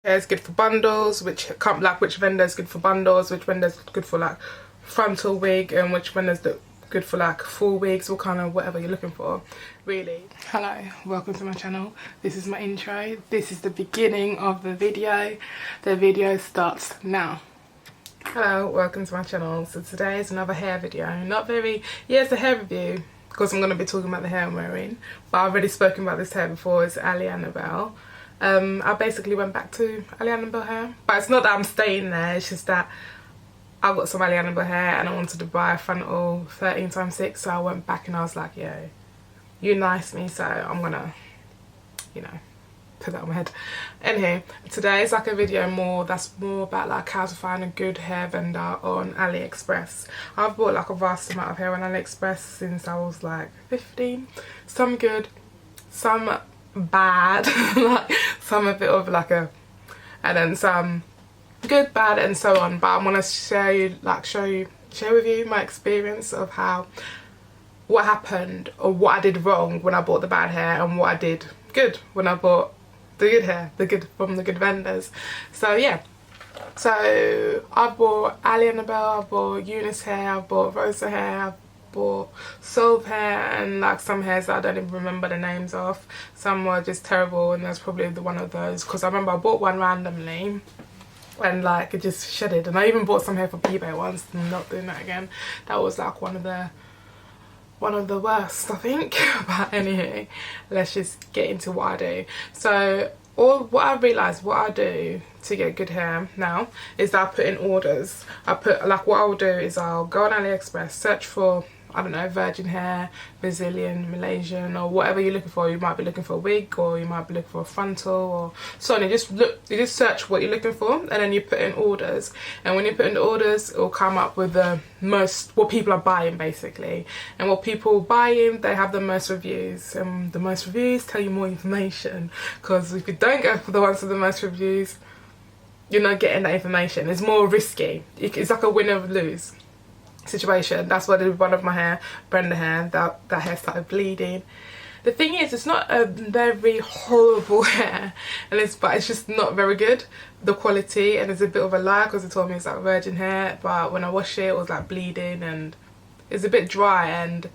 hair is good for bundles, which vendor is good for bundles, which vendor is good for like frontal wig, and which vendor is good for like full wigs, or kind of whatever you're looking for, really. Hello, welcome to my channel. This is my intro. This is the beginning of the video. The video starts now. Hello, welcome to my channel. So today is another hair video. Not very, yeah, it's a hair review because I'm going to be talking about the hair I'm wearing, but I've already spoken about this hair before. It's Aliexpress. I basically went back to Aliexpress hair, but it's not that I'm staying there, it's just that I got some Aliexpress hair and I wanted to buy a frontal 13x6, so I went back and I was like, yo, you nice me, so I'm gonna, you know, put that on my head. Anyway, today is like a video that's more about like how to find a good hair vendor on Aliexpress. I've bought like a vast amount of hair on Aliexpress since I was like 15. Some good, some bad, like some a bit of like and then some good, bad, and so on. But I want to share with you my experience of what happened or what I did wrong when I bought the bad hair, and what I did good when I bought the good hair, from the good vendors. So yeah, so I've bought Aliexpress, I've bought Eunice hair, I've bought Rosa hair, I've bought Solve hair, and like some hairs that I don't even remember the names of. Some were just terrible, and that's probably one of those, because I remember I bought one randomly and like it just shedded. And I even bought some hair for eBay once, and not doing that again. That was like one of the worst, I think. But anyway, let's just get into what I do. So what I realised what I do to get good hair now is that I put in orders. What I'll do is I'll go on Aliexpress, search for, I don't know, virgin hair, Brazilian, Malaysian, or whatever you're looking for. You might be looking for a wig, or you might be looking for a frontal, or so on. You just search what you're looking for, and then you put in orders. And when you put in the orders, it will come up with what people are buying, basically. And what people buying, they have the most reviews, and the most reviews tell you more information. Because if you don't go for the ones with the most reviews, you're not getting that information. It's more risky. It's like a win or lose situation. That's what I did with one of my hair, Brenda hair. That hair started bleeding. The thing is, it's not a very horrible hair, but it's just not very good, the quality, and it's a bit of a lie because it told me it's like virgin hair, but when I washed it was like bleeding and it's a bit dry, and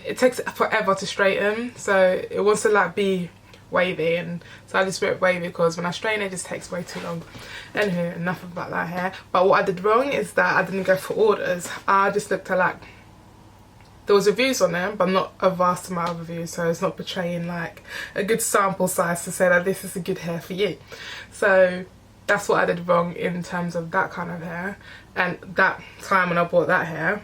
it takes forever to straighten, so it wants to like be wavy, and so I just put it wavy because when I straighten it just takes way too long. Anyway, enough about that hair. But what I did wrong is that I didn't go for orders. I just looked at like, there was reviews on them, but not a vast amount of reviews, so it's not portraying like a good sample size to say that this is a good hair for you. So that's what I did wrong in terms of that kind of hair. And that time when I bought that hair,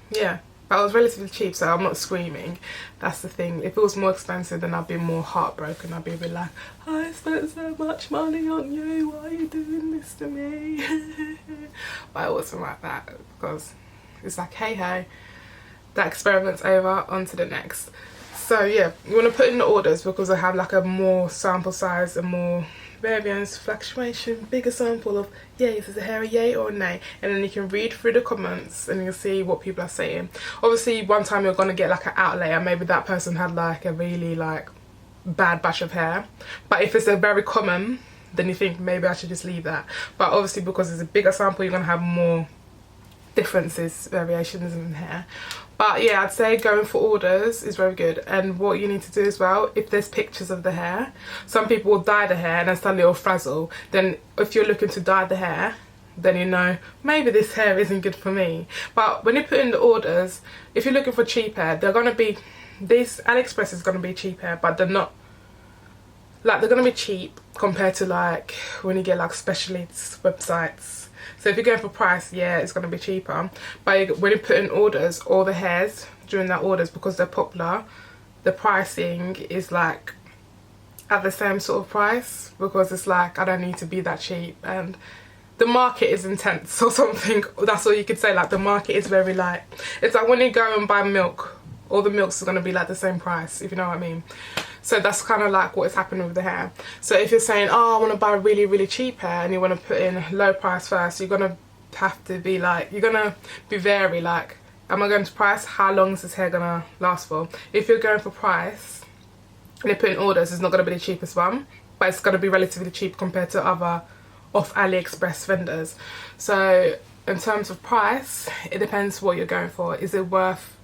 yeah, but I was relatively cheap, so I'm not screaming. That's the thing. If it was more expensive, then I'd be more heartbroken. I'd be a bit like, I spent so much money on you, why are you doing this to me? But it wasn't like that, because it's like, hey ho, that experiment's over, on to the next. So yeah, you want to put in the orders because I have like a more sample size and more variance, fluctuation, bigger sample of yay, is the hair a yay or a nay? And then you can read through the comments and you can see what people are saying. Obviously one time you're going to get like an outlier, maybe that person had like a really like bad batch of hair, but if it's a very common, then you think maybe I should just leave that. But obviously because it's a bigger sample, you're going to have more differences, variations in hair. But yeah, I'd say going for orders is very good. And what you need to do as well, if there's pictures of the hair, some people will dye the hair and then suddenly it'll frazzle. Then if you're looking to dye the hair, then you know maybe this hair isn't good for me. But when you put in the orders, if you're looking for cheap hair, they're going to be, this Aliexpress is going to be cheap hair, but they're not, like, they're going to be cheap compared to like when you get like specialist websites. So if you're going for price, yeah, it's going to be cheaper. But when you put in orders, all the hairs during that orders, because they're popular, the pricing is like at the same sort of price, because it's like, I don't need to be that cheap, and the market is intense or something. That's all you could say. Like, the market is very like, it's like when you go and buy milk, all the milks are going to be like the same price, if you know what I mean. So that's kind of like what is happening with the hair. So if you're saying, oh, I want to buy really, really cheap hair, and you want to put in low price first, you're going to have to be like, you're going to be very like, am I going to price? How long is this hair going to last for? If you're going for price and you put in orders, it's not going to be the cheapest one. but it's going to be relatively cheap compared to other off Aliexpress vendors. So in terms of price, it depends what you're going for. Is it worth,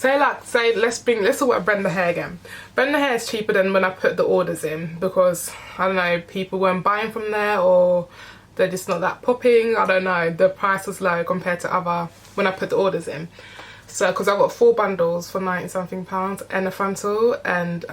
let's talk about Brenda hair again. Brenda hair is cheaper than when I put the orders in, because I don't know, people weren't buying from there, or they're just not that popping. I don't know, the price was low compared to other when I put the orders in. So because I got 4 bundles for £90 something and a frontal, and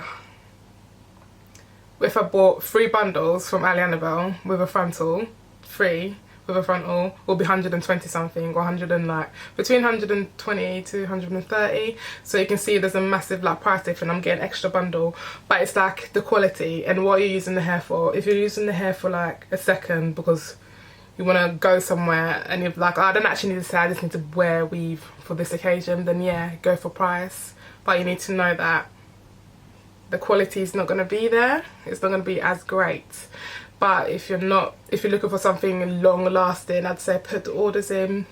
if I bought 3 bundles from Annabelle with a frontal, 3 with a frontal, will be 120 something, or 100 and like between 120 to 130. So you can see there's a massive like price difference. I'm getting extra bundle, but it's like the quality and what you're using the hair for. If you're using the hair for like a second because you want to go somewhere and you're like, oh, I don't actually need to say, I just need to wear weave for this occasion, then yeah, go for price. But you need to know that the quality is not going to be there. It's not going to be as great. But if you're looking for something long lasting, I'd say put the orders in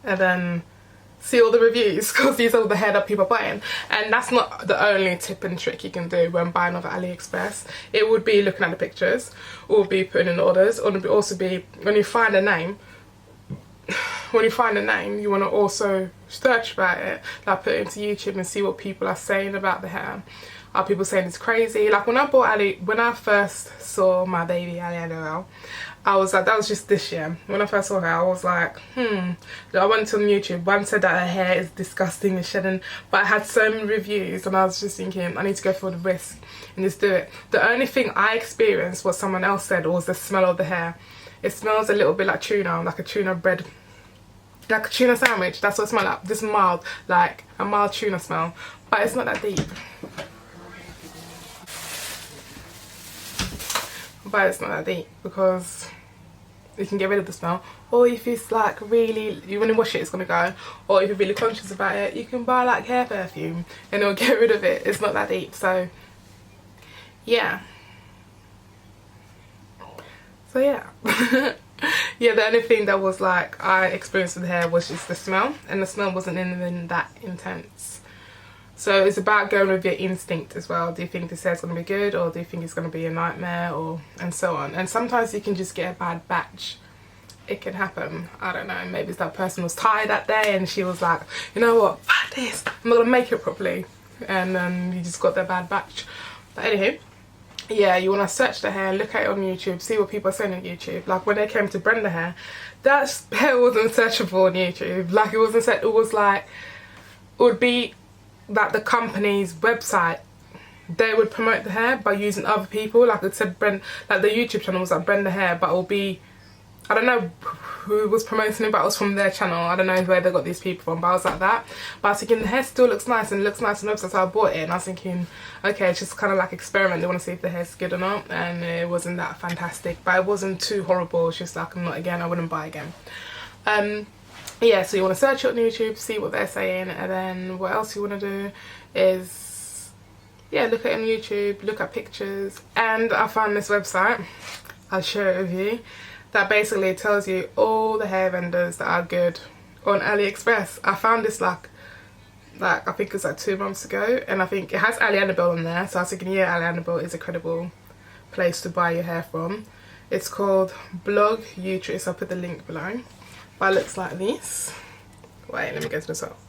and then see all the reviews, because these are all the hair that people are buying. And that's not the only tip and trick you can do when buying off Aliexpress. It would be looking at the pictures, or be putting in orders, or it would also be when you find a name. When you find a name, you want to also search about it, like put it into YouTube and see what people are saying about the hair. Are people saying it's crazy? Like when I first saw my baby Ali, I was like, that was just this year. When I first saw her, I was like, I went on YouTube. One said that her hair is disgusting and shedding, but I had so many reviews, and I was just thinking, I need to go for the risk and just do it. The only thing I experienced, what someone else said, was the smell of the hair. It smells a little bit like tuna, like a tuna bread, like a tuna sandwich. That's what it smells like. This mild, like a mild tuna smell, but it's not that deep. But it's not that deep, because you can get rid of the smell, or if it's like really, you want to wash it, it's gonna go. Or if you're really conscious about it, you can buy like hair perfume and it'll get rid of it. It's not that deep. So yeah. Yeah, the only thing that was like I experienced with the hair was just the smell, and the smell wasn't even that intense. So it's about going with your instinct as well. Do you think this hair's going to be good, or do you think it's going to be a nightmare, or and so on. And sometimes you can just get a bad batch. It can happen. I don't know, maybe that person was tired that day and she was like, you know what, fuck this, I'm not going to make it properly, and then you just got their bad batch. But anywho, yeah, you want to search the hair, look at it on YouTube, see what people are saying on YouTube. Like when they came to Brenda hair, that hair wasn't searchable on YouTube. Like it wasn't set, it was like, it would be like the company's website, they would promote the hair by using other people. Like it said like the YouTube channel was like Brenda hair, but it will be, I don't know who was promoting it, but it was from their channel. I don't know where they got these people from, but I was like that. But I was thinking the hair still looks nice and looks nice on the website, so I bought it, and I was thinking, okay, it's just kind of like experiment. They want to see if the hair's good or not, and it wasn't that fantastic, but it wasn't too horrible. It's just like, I wouldn't buy again. Yeah, so you want to search it on YouTube, see what they're saying, and then what else you want to do is, yeah, look at it on YouTube, look at pictures. And I found this website, I'll share it with you, that basically tells you all the hair vendors that are good on Aliexpress. I found this like I think it's like 2 months ago, and I think it has Annabelle on there, so I was thinking, yeah, Annabelle is a credible place to buy your hair from. It's called Blog Utress. I'll put the link below. But it looks like this. Wait, let me go to this up.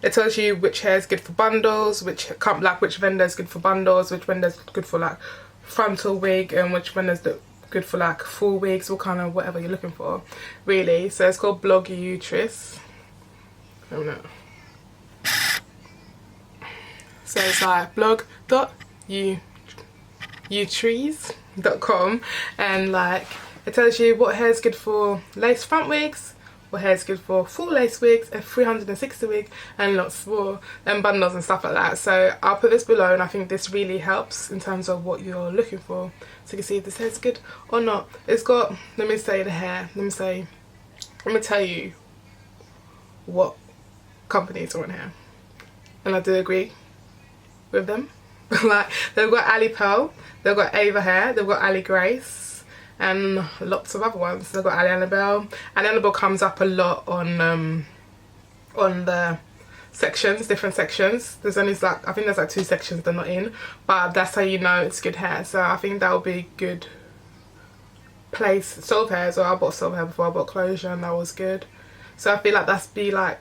It tells you which hair is good for bundles, which vendor is good for bundles, which vendor is good for like frontal wig, and which vendor is good for like full wigs, or kind of whatever you're looking for, really. So it's called Blog Utress. Oh no. So it's like blog.utress.com, and like it tells you what hair is good for lace front wigs, what hair is good for full lace wigs, a 360 wig, and lots more, and bundles and stuff like that. So I'll put this below, and I think this really helps in terms of what you're looking for, so you can see if this hair is good or not. It's got, let me say the hair, let me tell you what companies are on here, and I do agree with them. Like they've got Ali Pearl, they've got Ava Hair, they've got Ali Grace, and lots of other ones. They've got Ali Annabelle. Ali Annabelle comes up a lot on the sections, different sections. There's only like, I think there's like 2 sections they're not in, but that's how you know it's good hair. So I think that would be good place. Silver hair as well. I bought silver hair before I bought closure, and that was good. So I feel like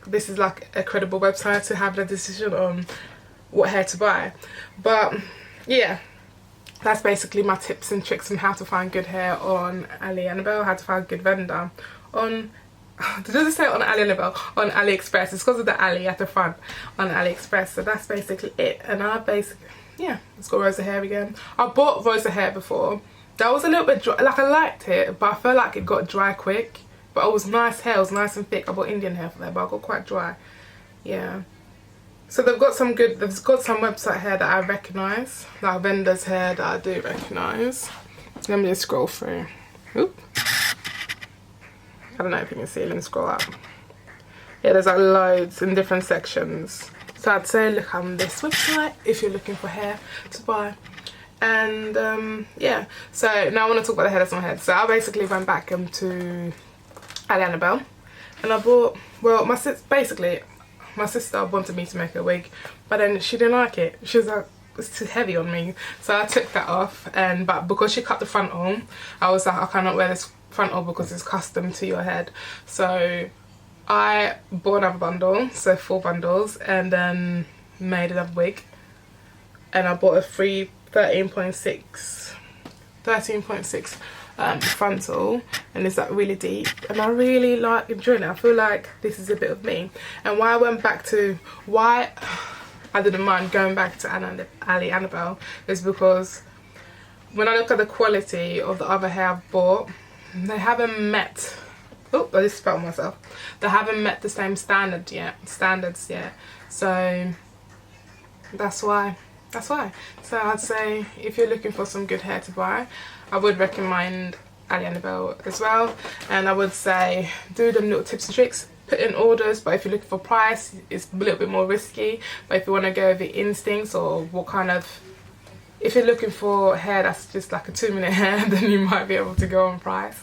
this is like a credible website to have the decision on what hair to buy. But yeah, that's basically my tips and tricks on how to find good hair on Aliexpress, how to find a good vendor on, does it say on Aliexpress? On Aliexpress. It's because of the Ali at the front on Aliexpress. So that's basically it. And I basically, yeah, let's go Rosa hair again. I bought Rosa hair before. That was a little bit dry, like I liked it, but I felt like it got dry quick. But it was nice hair, it was nice and thick. I bought Indian hair for that, but I got quite dry. Yeah. So they've got some website hair that I recognise, like vendors hair that I do recognise. Let me just scroll through. Oop. I don't know if you can see, let me scroll up. Yeah, there's like loads in different sections. So I'd say look on this website if you're looking for hair to buy. And yeah, so now I want to talk about the hair that's on my head. So I basically went back to Aliexpress and I bought, well, my sister wanted me to make a wig, but then she didn't like it. She was like, it's too heavy on me. So I took that off, but because she cut the frontal, I was like, I cannot wear this frontal because it's custom to your head. So I bought another bundle, so 4 bundles, and then made another wig. And I bought a 13.6 frontal, and it's like really deep, and I really like enjoying it. I feel like this is a bit of me. And why I didn't mind going back to Aliexpress is because when I look at the quality of the other hair I've bought, they haven't met, oh, I just spelled myself, they haven't met the same standards yet. So that's why. So I'd say if you're looking for some good hair to buy, I would recommend Aliexpress as well. And I would say do them little tips and tricks, put in orders, but if you're looking for price, it's a little bit more risky. But if you want to go with instincts, or what kind of, if you're looking for hair that's just like a 2-minute hair, then you might be able to go on price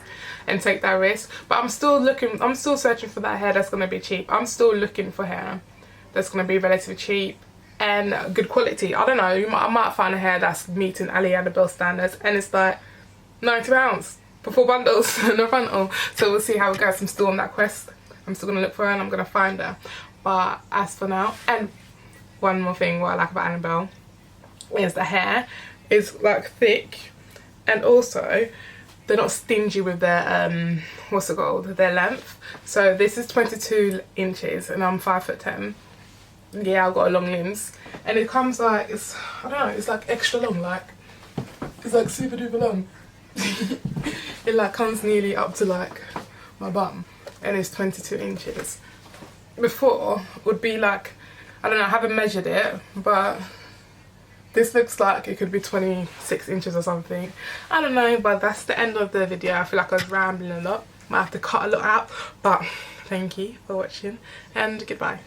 and take that risk. But I'm still searching for that hair that's going to be cheap. I'm still looking for hair that's going to be relatively cheap and good quality. I don't know, I might find a hair that's meeting Aliexpress standards, and it's like £90 for 4 bundles and a frontal. So we'll see how it goes. I'm still on that quest. I'm still gonna look for her and I'm gonna find her. But as for now, and one more thing what I like about Aliexpress is the hair is like thick, and also they're not stingy with their what's it called, their length. So this is 22 inches and I'm 5'10". Yeah, I've got long limbs, and it comes like, it's, I don't know, it's like extra long, like it's like super duper long. It like comes nearly up to like my bum, and it's 22 inches. Before would be like, I don't know, I haven't measured it, but this looks like it could be 26 inches or something. I don't know, but that's the end of the video. I feel like I was rambling a lot. Might have to cut a lot out, but thank you for watching and goodbye.